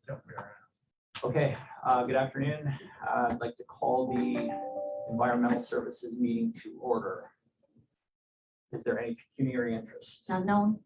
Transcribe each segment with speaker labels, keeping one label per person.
Speaker 1: Yep, we are.
Speaker 2: Okay, good afternoon. I'd like to call the Environmental Services meeting to order. Is there any pecuniary interest?
Speaker 3: Unknown.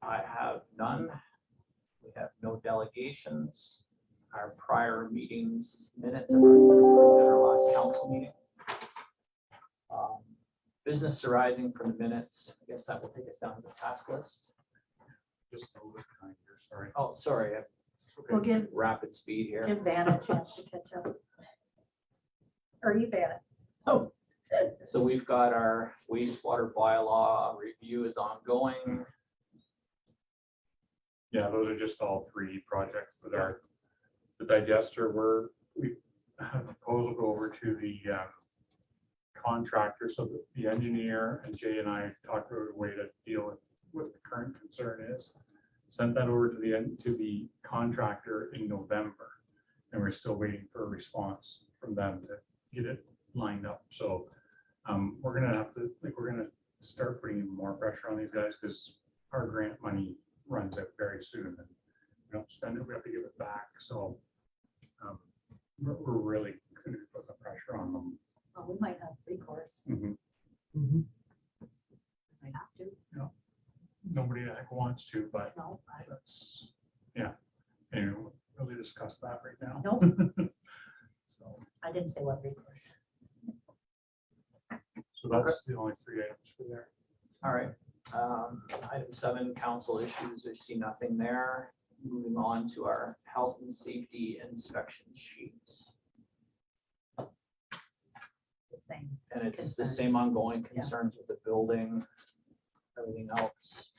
Speaker 2: I have none. We have no delegations. Our prior meetings minutes have been approved at our last council meeting. Business arising from the minutes, I guess that will take us down to the task list.
Speaker 1: Just a little bit behind here, sorry.
Speaker 2: Oh, sorry,
Speaker 3: We'll give
Speaker 2: rapid speed here.
Speaker 3: Van a chance to catch up. Or you Van.
Speaker 2: Oh, so we've got our wastewater bylaw review is ongoing.
Speaker 1: Yeah, those are just all three projects that are the digester. We have a proposal go over to the contractor so that the engineer and Jay and I talked about a way to deal with what the current concern is. Sent that over to the contractor in November, and we're still waiting for a response from them to get it lined up. So we're gonna start putting even more pressure on these guys because our grant money runs out very soon, and we don't spend it, we have to give it back. So we're really going to put the pressure on them.
Speaker 3: Well, we might have recourse.
Speaker 1: Mm-hmm.
Speaker 3: Might have to.
Speaker 1: Nobody wants to, but
Speaker 3: No,
Speaker 1: that's, yeah. Anyway, we'll really discuss that right now.
Speaker 3: Nope.
Speaker 1: So
Speaker 3: I didn't say what recourse.
Speaker 1: that's the only three items for there.
Speaker 2: All right. Item 7, council issues. I see nothing there. Moving on to our health and safety inspection sheets.
Speaker 3: The same.
Speaker 2: And it's the
Speaker 3: Concerns.
Speaker 2: same ongoing
Speaker 3: Yeah.
Speaker 2: concerns with the building, everything else.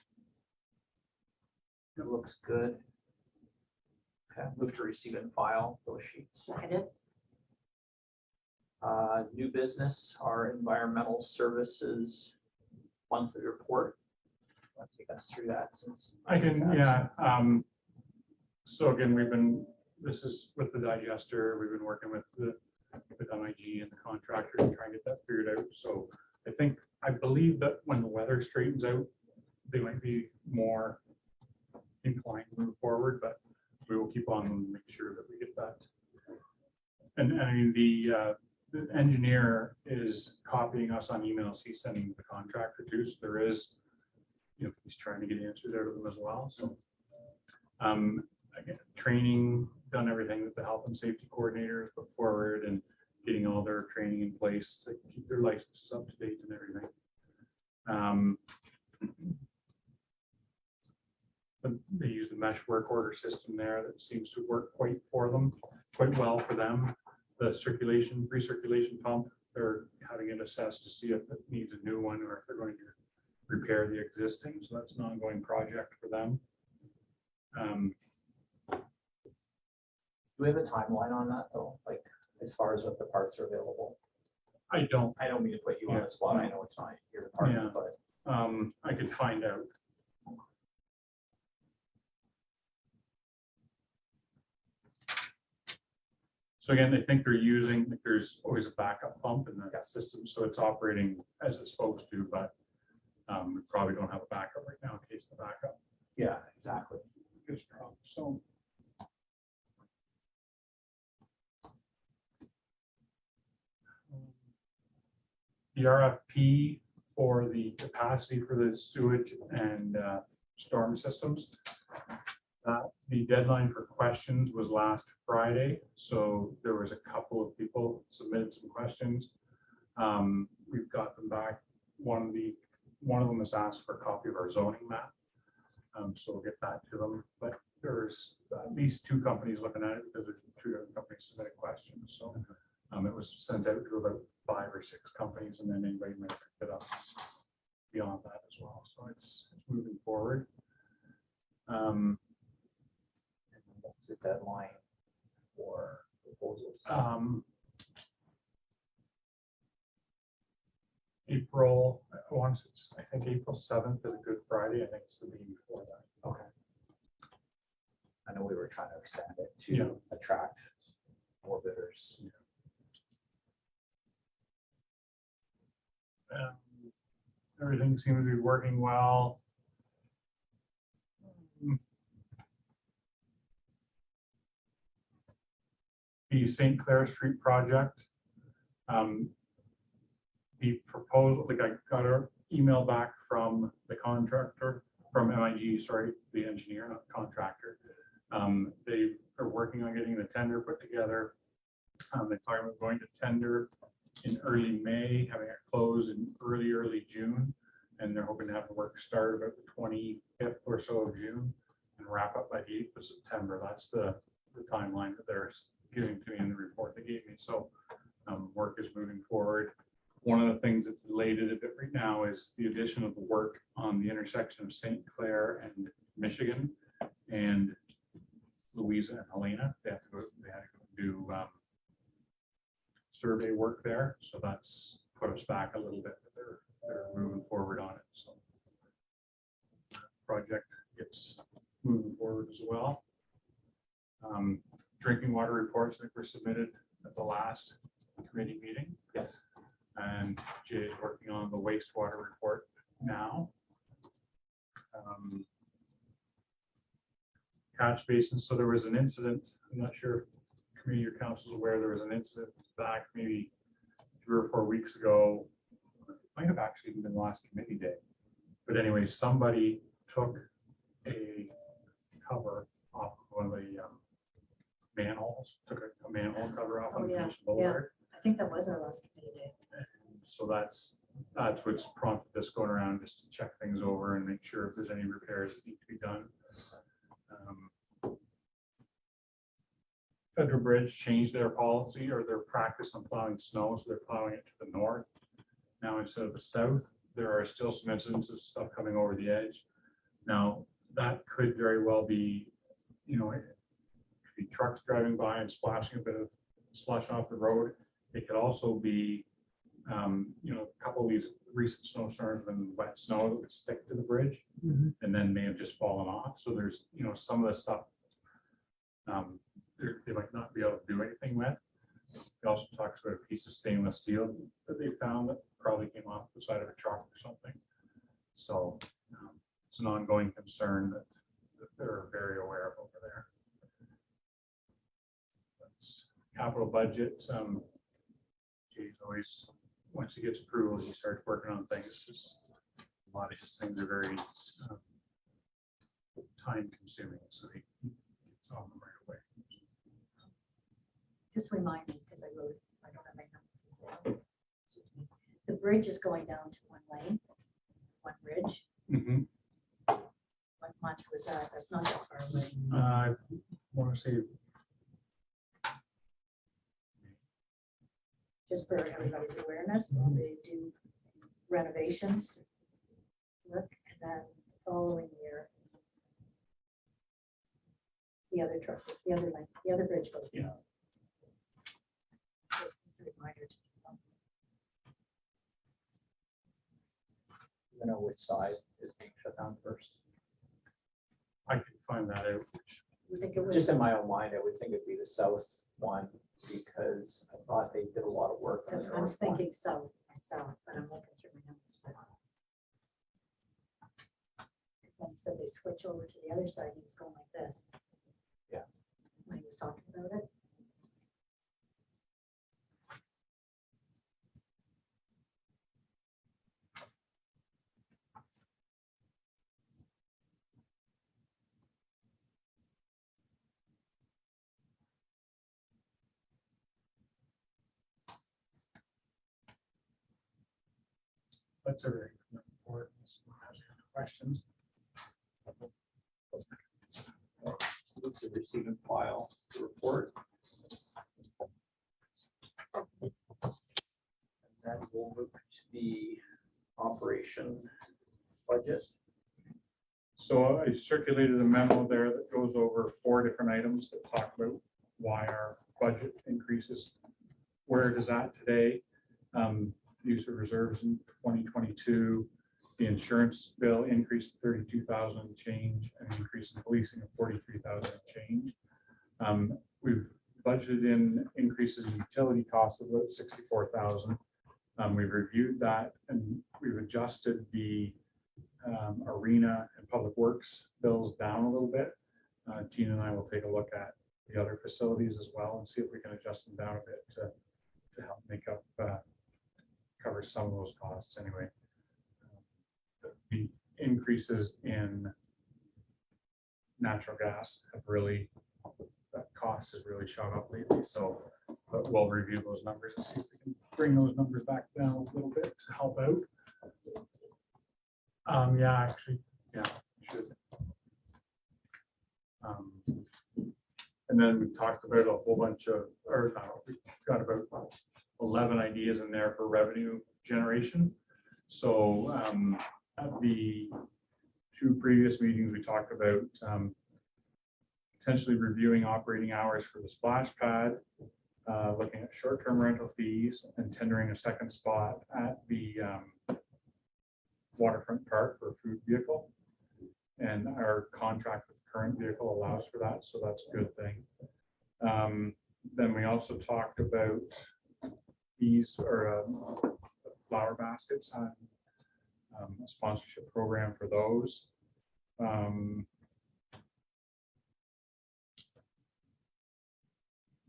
Speaker 2: It looks good. Okay, move to receive and file those sheets.
Speaker 3: I did.
Speaker 2: New business, our environmental services monthly report. Want to take us through that since
Speaker 1: I can, yeah. So again, this is with the digester, we've been working with MIG and the contractor to try and get that figured out. So I believe that when the weather straightens out, they might be more inclined to move forward, but we will keep on and make sure that we get that. And I mean, the engineer is copying us on emails he's sending the contractor to, so there is, he's trying to get answers out of them as well. So again, training, done everything that the health and safety coordinators put forward and getting all their training in place to keep their licenses up to date and everything. But they use the mesh work order system there that seems to work quite well for them. The recirculation pump, they're having it assessed to see if it needs a new one or if they're going to repair the existing. So that's an ongoing project for them.
Speaker 2: do we have a timeline on that though? Like as far as what the parts are available?
Speaker 1: I don't,
Speaker 2: I don't mean to put you on the spot. I know it's not your department, but
Speaker 1: I could find out. So again, I think they're using, there's always a backup pump in that system, so it's operating as it's supposed to, but we probably don't have a backup right now in case the backup
Speaker 2: yeah, exactly.
Speaker 1: is a problem. So the RFP for the capacity for the sewage and storm systems. The deadline for questions was last Friday, so there was a couple of people submitted some questions. We've got them back. One of them has asked for a copy of our zoning map, so we'll get that to them. But there's at least 2 companies looking at it because there's 2 different companies submitted questions. So it was sent out to about 5 or 6 companies, and then anybody might pick it up beyond that as well. So it's moving forward.
Speaker 2: What's the deadline for proposals?
Speaker 1: April, I think April 7th is a good Friday. I think it's the meeting before that.
Speaker 2: Okay. I know we were trying to extend it to
Speaker 1: Yeah.
Speaker 2: attract more bidders.
Speaker 1: Everything seems to be working well. the St. Clair Street project. The proposal, like I got an email back from the contractor, from MIG, sorry, the engineer, not contractor. They are working on getting the tender put together. They're talking about going to tender in early May, having it close in early June. And they're hoping to have the work start about the 25th or so of June and wrap up by the 8th of September. That's the timeline that they're giving to me in the report they gave me. So work is moving forward. One of the things that's delayed it a bit right now is the addition of the work on the intersection of St. Clair and Michigan and Louisa and Helena. They had to go do survey work there. So that's put us back a little bit, but they're moving forward on it. So project gets moving forward as well. Drinking water reports that were submitted at the last committee meeting.
Speaker 2: Yes.
Speaker 1: And Jay is working on the wastewater report now. Catch basins. So there was an incident. I'm not sure if committee or council is aware. There was an incident back maybe 3 or 4 weeks ago. It might have actually been the last committee day. But anyway, somebody took a cover off of one of the manholes. Took a manhole cover off
Speaker 3: Oh,
Speaker 1: on
Speaker 3: yeah,
Speaker 1: Commission Boulevard.
Speaker 3: I think that was our last committee day.
Speaker 1: So that's what's prompted this going around, just to check things over and make sure if there's any repairs that need to be done. Federal Bridge changed their policy or their practice on plowing snow, so they're plowing it to the north now instead of the south. There are still some incidents of stuff coming over the edge. Now, that could very well be, it could be trucks driving by and splashing a bit of slush off the road. It could also be, a couple of these recent snowstorms when wet snow that would stick to the bridge and then may have just fallen off. So there's, some of the stuff they might not be able to do anything with. He also talks about a piece of stainless steel that they found that probably came off the side of a truck or something. So it's an ongoing concern that they're very aware of over there. That's capital budget. Jay's always, once he gets approval, he starts working on things. Just a lot of his things are very time consuming, so he gets on them right away.
Speaker 3: Just remind me, because I wrote, I don't have my number. Excuse me. The bridge is going down to one lane, one bridge. What much was that? That's not that far away.
Speaker 1: I want to say
Speaker 3: Just for everybody's awareness, they do renovations work, and then the following year, the other truck, the other bridge goes down. Just a reminder to them.
Speaker 2: You know which side is being shut down first?
Speaker 1: I can find that out.
Speaker 3: You think it was?
Speaker 2: Just in my own mind, I would think it'd be the south one because I thought they did a lot of work on the
Speaker 3: I was
Speaker 2: north one.
Speaker 3: thinking south myself, but I'm looking through my notes. Because when he said they switch over to the other side, he was going like this.
Speaker 2: Yeah.
Speaker 3: When he was talking about it.
Speaker 1: That's everything from the report. Unless anyone has any other questions.
Speaker 2: Move to receive and file the report. And then we'll move to the operation budget.
Speaker 1: So I circulated a memo there that goes over 4 different items that talk about why our budget increases, where it is at today. Use of reserves in 2022, the insurance bill increased 32,000 change, and increase in policing of 43,000 change. We've budgeted in increases in utility costs of about 64,000. We've reviewed that and we've adjusted the arena and public works bills down a little bit. Tina and I will take a look at the other facilities as well and see if we can adjust them down a bit to help make up, cover some of those costs anyway. The increases in natural gas have really, that cost has really shot up lately, so but we'll review those numbers and see if we can bring those numbers back down a little bit to help out. Yeah, actually, yeah, should. And then we talked about a whole bunch of, or we got about 11 ideas in there for revenue generation. So at the 2 previous meetings, we talked about potentially reviewing operating hours for the splash pad, looking at short-term rental fees, and tendering a second spot at the waterfront park for a food vehicle. And our contract with the current vehicle allows for that, so that's a good thing. Then we also talked about these or flower baskets on a sponsorship program for those.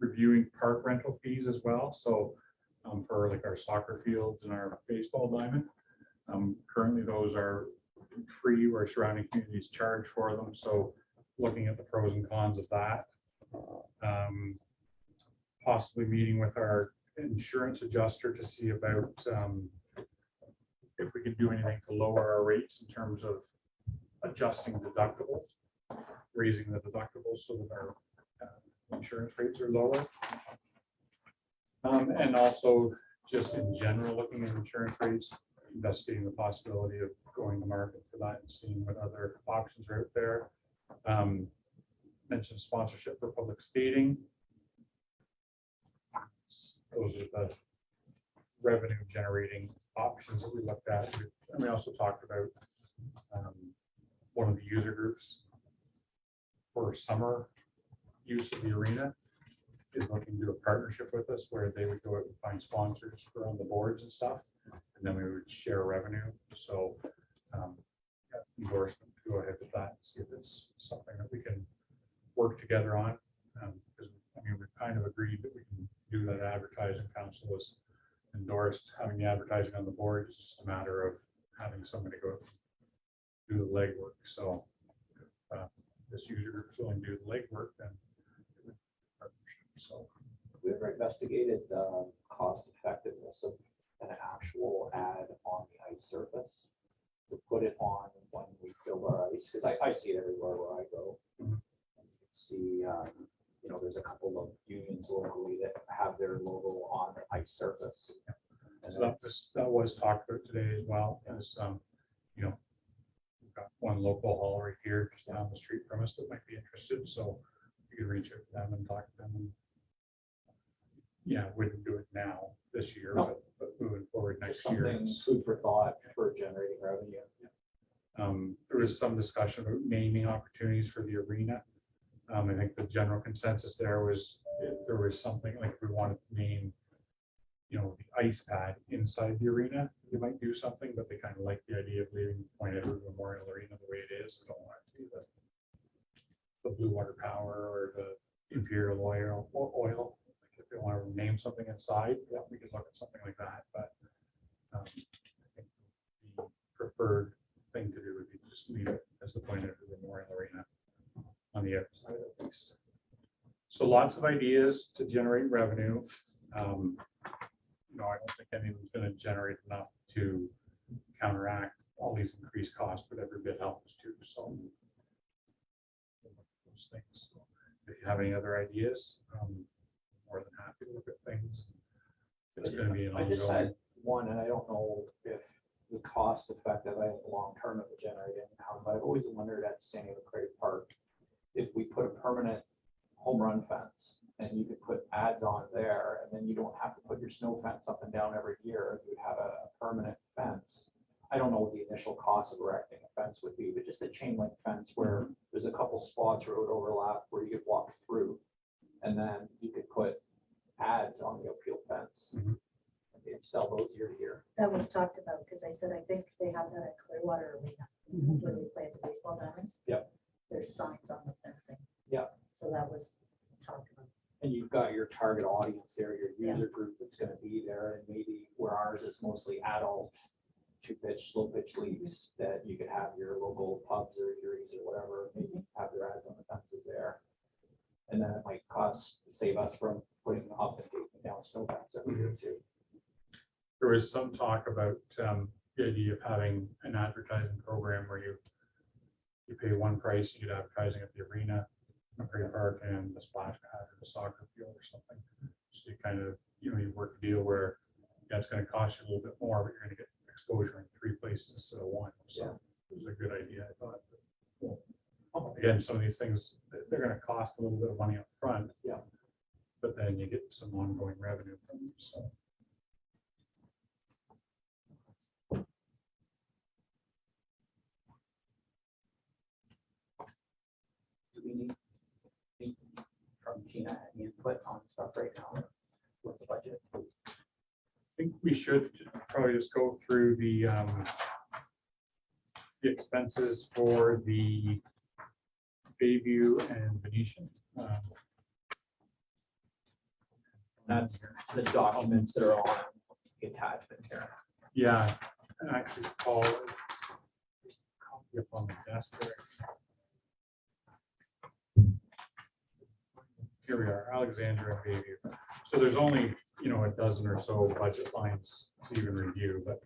Speaker 1: Reviewing park rental fees as well. So for like our soccer fields and our baseball diamond, currently those are free where surrounding communities charge for them. So looking at the pros and cons of that. Possibly meeting with our insurance adjuster to see about if we could do anything to lower our rates in terms of adjusting deductibles, raising the deductibles so that our insurance rates are lower. And also just in general, looking at insurance rates, investigating the possibility of going to market for that and seeing what other options are out there. Mentioned sponsorship for public skating. Those are the revenue generating options that we looked at. And we also talked about one of the user groups for summer use of the arena is looking to do a partnership with us where they would go out and find sponsors for on the boards and stuff, and then we would share revenue. So endorsement to go ahead with that and see if it's something that we can work together on. Because I mean, we've kind of agreed that we can do that. Advertising council was endorsed having the advertising on the board. It's just a matter of having somebody go do the legwork. So if this user group is willing to do the legwork, then so
Speaker 4: we ever investigated the cost effectiveness of an actual ad on the ice surface to put it on when we fill our ice? Because I see it everywhere where I go.
Speaker 1: Mhm.
Speaker 4: And you can see, you know, there's a couple of unions locally that have their logo on the ice surface. And
Speaker 1: so that was talked about today as well. As you know, we've got one local hall right here just down the street from us that might be interested. So you can reach out to them and talk to them. And, yeah, wouldn't do it now this year,
Speaker 4: No.
Speaker 1: but moving forward
Speaker 4: just
Speaker 1: next year.
Speaker 4: something
Speaker 1: it's-
Speaker 4: food for thought for generating revenue.
Speaker 1: There was some discussion about naming opportunities for the arena. I think the general consensus there was if there was something like we wanted to name, you know, the ice pad inside the arena, you might do something, but they kind of like the idea of leaving Point Edward Memorial Arena the way it is. They don't want it to be the Blue Water Power or the Imperial Oil. Like if they want to name something inside, yeah, we could look at something like that. But I think the preferred thing to do would be just leave it as the Point Edward Memorial Arena on the outside at least. So lots of ideas to generate revenue. No, I don't think anyone's going to generate enough to counteract all these increased costs, but every bit helps too. So those things. If you have any other ideas, more than happy to look at things. It's going to be an
Speaker 4: I just
Speaker 1: ongoing.
Speaker 4: had one, and I don't know if the cost effective, I think long term of the generating income, but I've always wondered at San Diego Creek Park, if we put a permanent home run fence and you could put ads on there, and then you don't have to put your snow fence up and down every year, you'd have a permanent fence. I don't know what the initial cost of erecting a fence would be, but just a chain link fence where there's a couple spots where it would overlap where you could walk through. And then you could put ads on the upfield fence.
Speaker 1: Mhm.
Speaker 4: And they'd sell those year to year.
Speaker 3: That was talked about, because I said, I think they have that at Clearwater Arena, where they play at the baseball diamonds.
Speaker 4: Yep.
Speaker 3: There's signs on the fencing.
Speaker 4: Yep.
Speaker 3: So that was talk to them.
Speaker 4: And you've got your target audience there, your
Speaker 3: Yeah.
Speaker 4: user group that's gonna be there, and maybe where ours is mostly adult, slow pitch leagues, that you could have your local pubs or eateries or whatever, maybe have their ads on the fences there. And then it might save us from putting up and taking down snow fence every year too.
Speaker 1: There was some talk about the idea of having an advertising program where you pay one price, you get advertising at the arena, Prairie Park, and the splash pad or the soccer field or something. So you kind of, you work a deal where, yeah, it's gonna cost you a little bit more, but you're gonna get exposure in 3 places instead of 1. So it was a good idea, I thought. Again, some of these things, they're gonna cost a little bit of money up front.
Speaker 4: Yeah.
Speaker 1: But then you get some ongoing revenue from them, so.
Speaker 2: Do we need from Tina any input on stuff right now with the budget?
Speaker 1: I think we should probably just go through the expenses for the Bayview and Venetian.
Speaker 2: That's the documents that are on the attachment here.
Speaker 1: Yeah, and actually, Paul, just copy up on the desk there. Here we are, Alexandra and Bayview. So there's only, a dozen or so budget lines to even review, but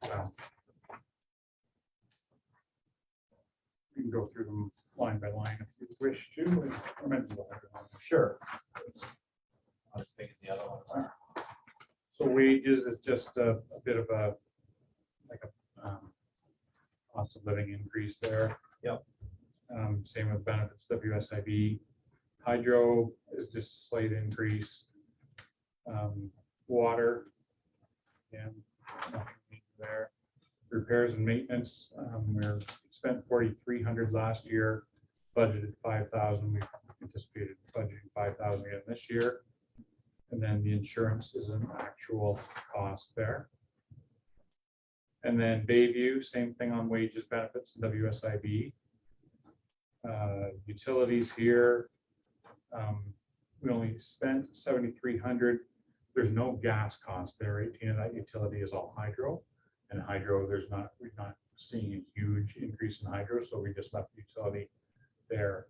Speaker 1: we can go through them line by line if you wish to. And we're meant to go through them.
Speaker 2: Sure. Not as big as the other ones are.
Speaker 1: So wages is just a bit of a, like a cost of living increase there.
Speaker 2: Yep.
Speaker 1: Same with benefits, WSIB. Hydro is just a slight increase. Water, yeah, nothing there. Repairs and maintenance, we're spent 4,300 last year, budgeted 5,000. We anticipated budgeting 5,000 again this year. And then the insurance is an actual cost there. And then Bayview, same thing on wages, benefits, and WSIB. Utilities here, we only spent 7,300. There's no gas cost there. 18 of that utility is all hydro, and hydro, we're not seeing a huge increase in hydro, so we just left the utility there,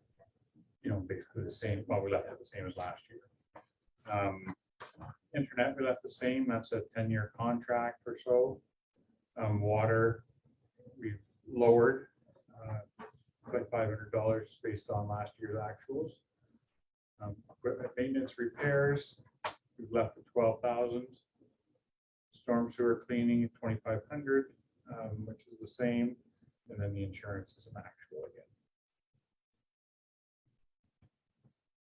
Speaker 1: basically the same. Well, we left it the same as last year. Internet, we left the same. That's a 10-year contract or so. Water, we've lowered by $500 based on last year's actuals. Equipment maintenance repairs, we've left at 12,000. Storm sewer cleaning, 2,500, which is the same. And then the insurance is an actual again.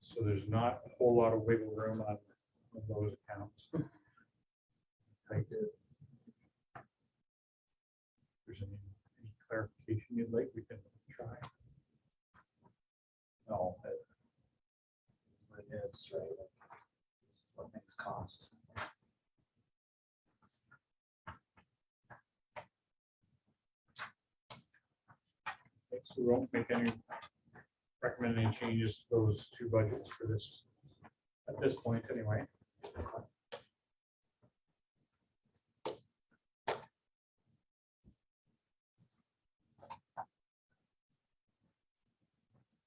Speaker 1: So there's not a whole lot of wiggle room on those accounts. If there's any clarification you'd like, we can try.
Speaker 4: No, that's what it is, right? What things cost.
Speaker 1: Okay, so we won't recommend any changes to those 2 budgets for this, at this point anyway.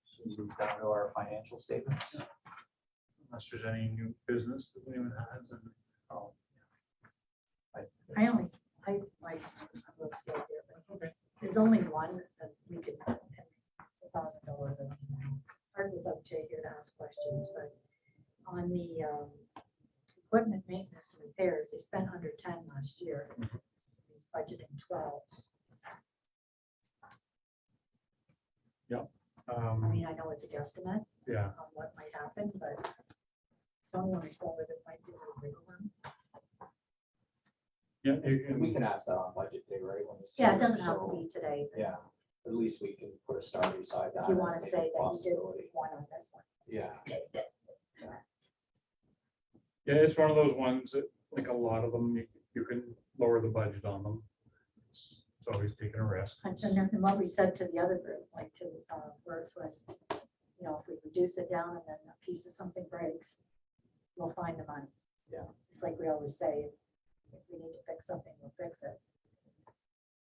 Speaker 2: So move down to our financial statements.
Speaker 1: Unless there's any new business that anyone has. And,
Speaker 3: I like, I'm a little slow here, but there's only one that we could, $1,000. Hard without Jay here to ask questions, but on the equipment maintenance and repairs, they spent under 10 last year. He's budgeting 12. I mean, I know it's a guesstimate
Speaker 1: yeah,
Speaker 3: on what might happen, but someone saw that it might be a little wiggle room.
Speaker 1: yeah.
Speaker 4: And we can ask that on budget day, right? when we see
Speaker 3: Yeah, it doesn't
Speaker 4: it,
Speaker 3: have to
Speaker 4: so,
Speaker 3: be today. but
Speaker 4: Yeah, at least we can put a star beside that.
Speaker 3: If you
Speaker 4: as
Speaker 3: want to
Speaker 4: maybe
Speaker 3: say
Speaker 4: a
Speaker 3: that you did
Speaker 4: possibility.
Speaker 3: one on this one.
Speaker 4: Yeah.
Speaker 1: Yeah, it's one of those ones that, like a lot of them, you can lower the budget on them. It's always taking a risk.
Speaker 3: And then what we said to the other group, like to Wordsworth, you know, if we reduce it down and then a piece of something breaks, we'll find the money.
Speaker 2: Yeah.
Speaker 3: It's like we always say, if we need to fix something, we'll fix it.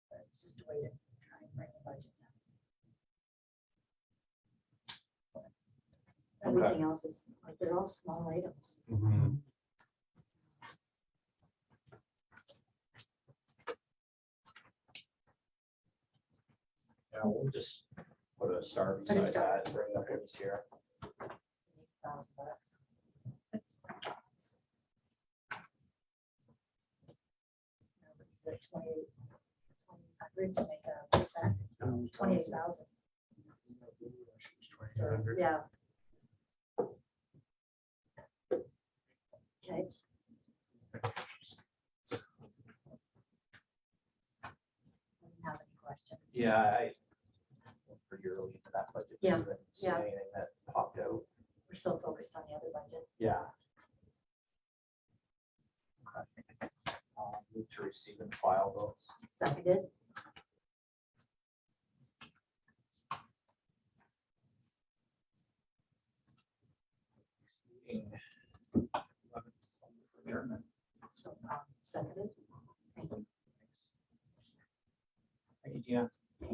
Speaker 3: But it's just a way to try and bring the budget down.
Speaker 4: Okay.
Speaker 3: Everything else is, like, they're all small items.
Speaker 4: Yeah, we'll just put a star
Speaker 3: Put a
Speaker 4: beside
Speaker 3: star.
Speaker 4: that, and bring it up when he's here.
Speaker 3: $1,000. What is it, 2,800 to make a percent, 28,000. So, yeah. Okay. Have any questions?
Speaker 2: Yeah, I went pretty early into that budget.
Speaker 3: Yeah,
Speaker 2: Didn't see
Speaker 3: yeah.
Speaker 2: anything that popped out.
Speaker 3: We're so focused on the other budget.
Speaker 2: Yeah. Move to receive and file those.
Speaker 3: Seconded.
Speaker 2: Meeting 11 for adjournment.
Speaker 3: So, seconded. Thank you.
Speaker 2: Thank you, Gina.